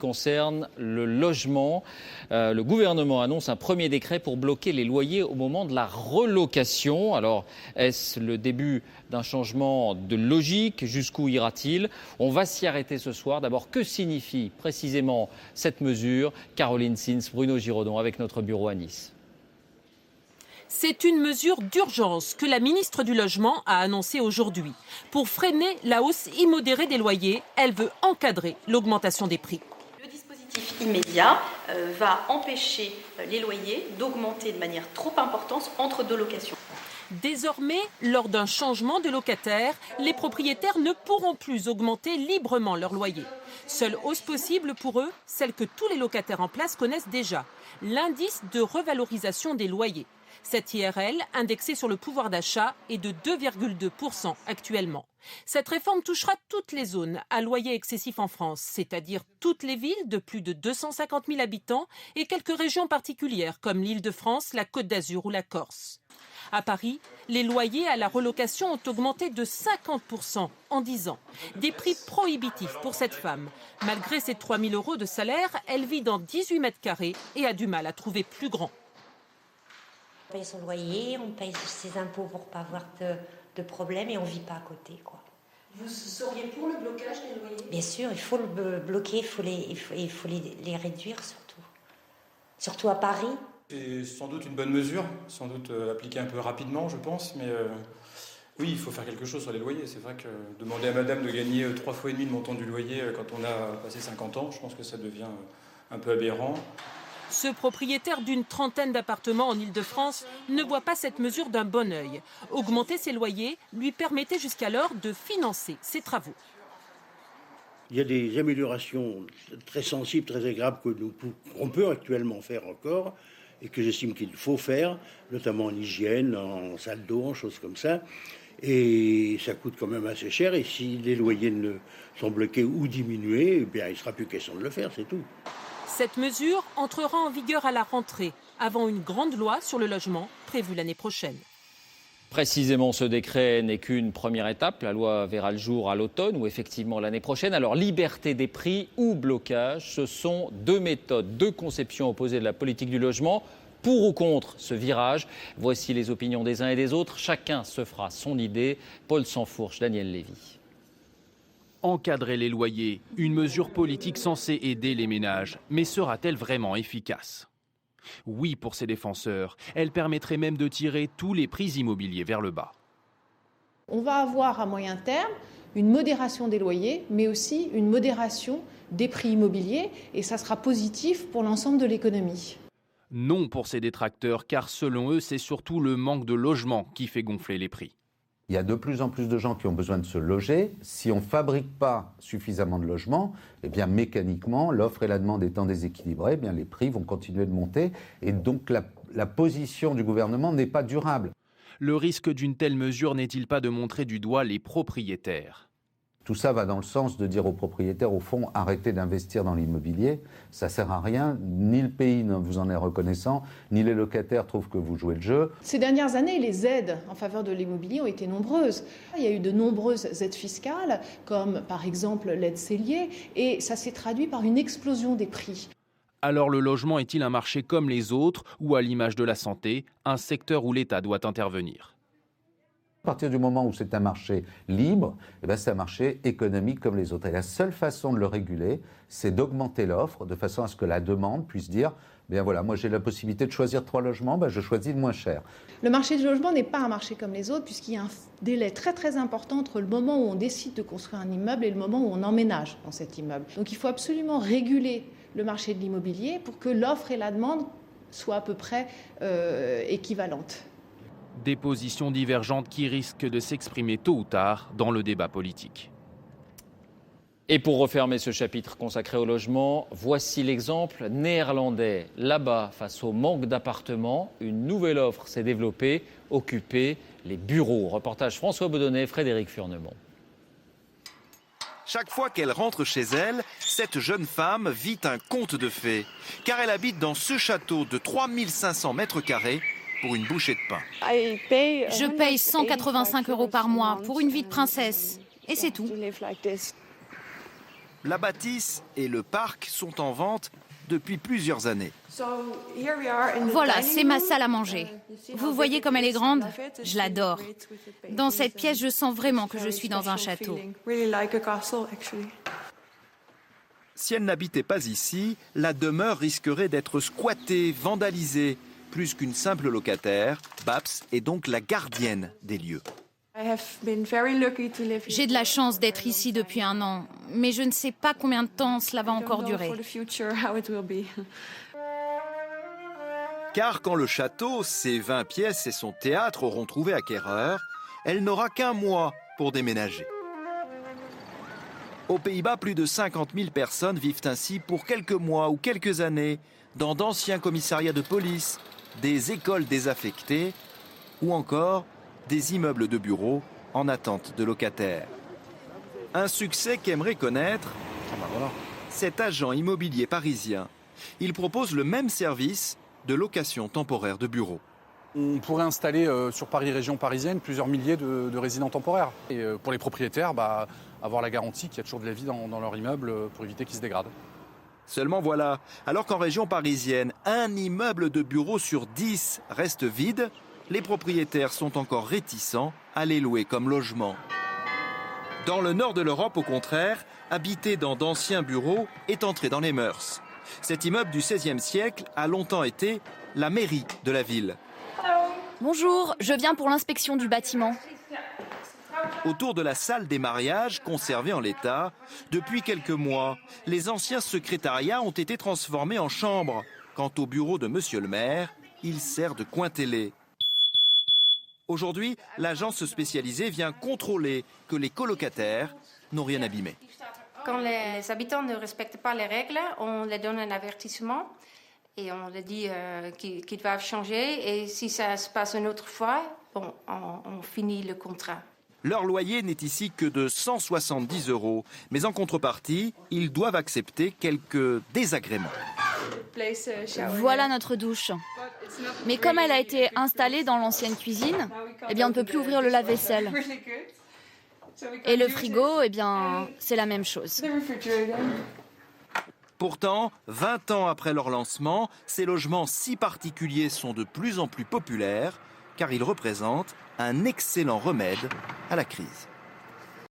Concerne le logement, le gouvernement annonce un premier décret pour bloquer les loyers au moment de la relocation. Alors, est-ce le début d'un changement de logique? Jusqu'où ira-t-il? On va s'y arrêter ce soir. D'abord, que signifie précisément cette mesure? Caroline Sins, Bruno Giraudon avec notre bureau à Nice. C'est une mesure d'urgence que la ministre du Logement a annoncée aujourd'hui. Pour freiner la hausse immodérée des loyers, elle veut encadrer l'augmentation des prix. Le dispositif immédiat va empêcher les loyers d'augmenter de manière trop importante entre deux locations. Désormais, lors d'un changement de locataire, les propriétaires ne pourront plus augmenter librement leur loyer. Seule hausse possible pour eux, celle que tous les locataires en place connaissent déjà, l'indice de revalorisation des loyers. Cette IRL, indexée sur le pouvoir d'achat, est de 2,2% actuellement. Cette réforme touchera toutes les zones à loyer excessif en France, c'est-à-dire toutes les villes de plus de 250 000 habitants et quelques régions particulières comme l'Île-de-France, la Côte d'Azur ou la Corse. À Paris, les loyers à la relocation ont augmenté de 50% en 10 ans. Des prix prohibitifs pour cette femme. Malgré ses 3 000 € de salaire, elle vit dans 18 mètres carrés et a du mal à trouver plus grand. On paye son loyer, on paye ses impôts pour ne pas avoir de problème et on ne vit pas à côté, quoi. Vous seriez pour le blocage des loyers? Bien sûr, il faut le bloquer, il faut les réduire surtout. Surtout à Paris. C'est sans doute une bonne mesure, sans doute appliquée un peu rapidement, je pense, mais oui, il faut faire quelque chose sur les loyers. C'est vrai que demander à madame de gagner 3,5 fois le montant du loyer quand on a passé 50 ans, je pense que ça devient un peu aberrant. Ce propriétaire d'une trentaine d'appartements en Île-de-France ne voit pas cette mesure d'un bon œil. Augmenter ses loyers lui permettait jusqu'alors de financer ses travaux. Il y a des améliorations très sensibles, très agréables qu'on peut actuellement faire encore et que j'estime qu'il faut faire, notamment en hygiène, en salle d'eau, en choses comme ça. Et ça coûte quand même assez cher. Et si les loyers sont bloqués ou diminués, eh bien, il ne sera plus question de le faire, c'est tout. Cette mesure entrera en vigueur à la rentrée, avant une grande loi sur le logement prévue l'année prochaine. Précisément, ce décret n'est qu'une première étape. La loi verra le jour à l'automne ou effectivement l'année prochaine. Alors, liberté des prix ou blocage, ce sont deux méthodes, deux conceptions opposées de la politique du logement. Pour ou contre ce virage, voici les opinions des uns et des autres. Chacun se fera son idée. Paul Sansfourche, Daniel Lévy. Encadrer les loyers, une mesure politique censée aider les ménages. Mais sera-t-elle vraiment efficace? Oui pour ses défenseurs. Elle permettrait même de tirer tous les prix immobiliers vers le bas. On va avoir à moyen terme une modération des loyers, mais aussi une modération des prix immobiliers. Et ça sera positif pour l'ensemble de l'économie. Non pour ses détracteurs, car selon eux, c'est surtout le manque de logement qui fait gonfler les prix. Il y a de plus en plus de gens qui ont besoin de se loger. Si on ne fabrique pas suffisamment de logements, eh bien mécaniquement, l'offre et la demande étant déséquilibrées, eh bien les prix vont continuer de monter. Et donc la position du gouvernement n'est pas durable. Le risque d'une telle mesure n'est-il pas de montrer du doigt les propriétaires? Tout ça va dans le sens de dire aux propriétaires, au fond, arrêtez d'investir dans l'immobilier. Ça ne sert à rien. Ni le pays ne vous en est reconnaissant, ni les locataires trouvent que vous jouez le jeu. Ces dernières années, les aides en faveur de l'immobilier ont été nombreuses. Il y a eu de nombreuses aides fiscales, comme par exemple l'aide Cellier, et ça s'est traduit par une explosion des prix. Alors le logement est-il un marché comme les autres, ou à l'image de la santé, un secteur où l'État doit intervenir? À partir du moment où c'est un marché libre, eh bien c'est un marché économique comme les autres. Et la seule façon de le réguler, c'est d'augmenter l'offre de façon à ce que la demande puisse dire bien voilà, moi j'ai la possibilité de choisir 3 logements, ben je choisis le moins cher. Le marché du logement n'est pas un marché comme les autres, puisqu'il y a un délai très très important entre le moment où on décide de construire un immeuble et le moment où on emménage dans cet immeuble. Donc il faut absolument réguler le marché de l'immobilier pour que l'offre et la demande soient à peu près équivalentes. Des positions divergentes qui risquent de s'exprimer tôt ou tard dans le débat politique. Et pour refermer ce chapitre consacré au logement, voici l'exemple néerlandais. Là-bas, face au manque d'appartements, une nouvelle offre s'est développée, occuper les bureaux. Reportage François Baudonnet, Frédéric Furnemont. Chaque fois qu'elle rentre chez elle, cette jeune femme vit un conte de fées. Car elle habite dans ce château de 3500 mètres carrés pour une bouchée de pain. Je paye 185 € par mois pour une vie de princesse. Et c'est tout. La bâtisse et le parc sont en vente depuis plusieurs années. Voilà, c'est ma salle à manger. Vous voyez comme elle est grande? Je l'adore. Dans cette pièce, je sens vraiment que je suis dans un château. Si elle n'habitait pas ici, la demeure risquerait d'être squattée, vandalisée. Plus qu'une simple locataire, Babs est donc la gardienne des lieux. J'ai de la chance d'être ici depuis 1 an, mais je ne sais pas combien de temps cela va encore durer. Car quand le château, ses 20 pièces et son théâtre auront trouvé acquéreur, elle n'aura qu'1 mois pour déménager. Aux Pays-Bas, plus de 50 000 personnes vivent ainsi pour quelques mois ou quelques années dans d'anciens commissariats de police, des écoles désaffectées ou encore des immeubles de bureaux en attente de locataires. Un succès qu'aimerait connaître cet agent immobilier parisien. Il propose le même service de location temporaire de bureaux. On pourrait installer sur Paris région parisienne plusieurs milliers de résidents temporaires. Et pour les propriétaires, avoir la garantie qu'il y a toujours de la vie dans leur immeuble pour éviter qu'ils se dégradent. Seulement voilà, alors qu'en région parisienne, un immeuble de bureaux sur 10 reste vide, les propriétaires sont encore réticents à les louer comme logement. Dans le nord de l'Europe, au contraire, habiter dans d'anciens bureaux est entré dans les mœurs. Cet immeuble du XVIe siècle a longtemps été la mairie de la ville. Bonjour, je viens pour l'inspection du bâtiment. Autour de la salle des mariages, conservée en l'état, depuis quelques mois, les anciens secrétariats ont été transformés en chambres. Quant au bureau de monsieur le maire, il sert de coin télé. Aujourd'hui, l'agence spécialisée vient contrôler que les colocataires n'ont rien abîmé. Quand les habitants ne respectent pas les règles, on leur donne un avertissement et on leur dit qu'ils doivent changer. Et si ça se passe une autre fois, on finit le contrat. Leur loyer n'est ici que de 170 €, mais en contrepartie, ils doivent accepter quelques désagréments. Voilà notre douche. Mais comme elle a été installée dans l'ancienne cuisine, on ne peut plus ouvrir le lave-vaisselle. Et le frigo, c'est la même chose. Pourtant, 20 ans après leur lancement, ces logements si particuliers sont de plus en plus populaires car ils représentent un excellent remède à la crise.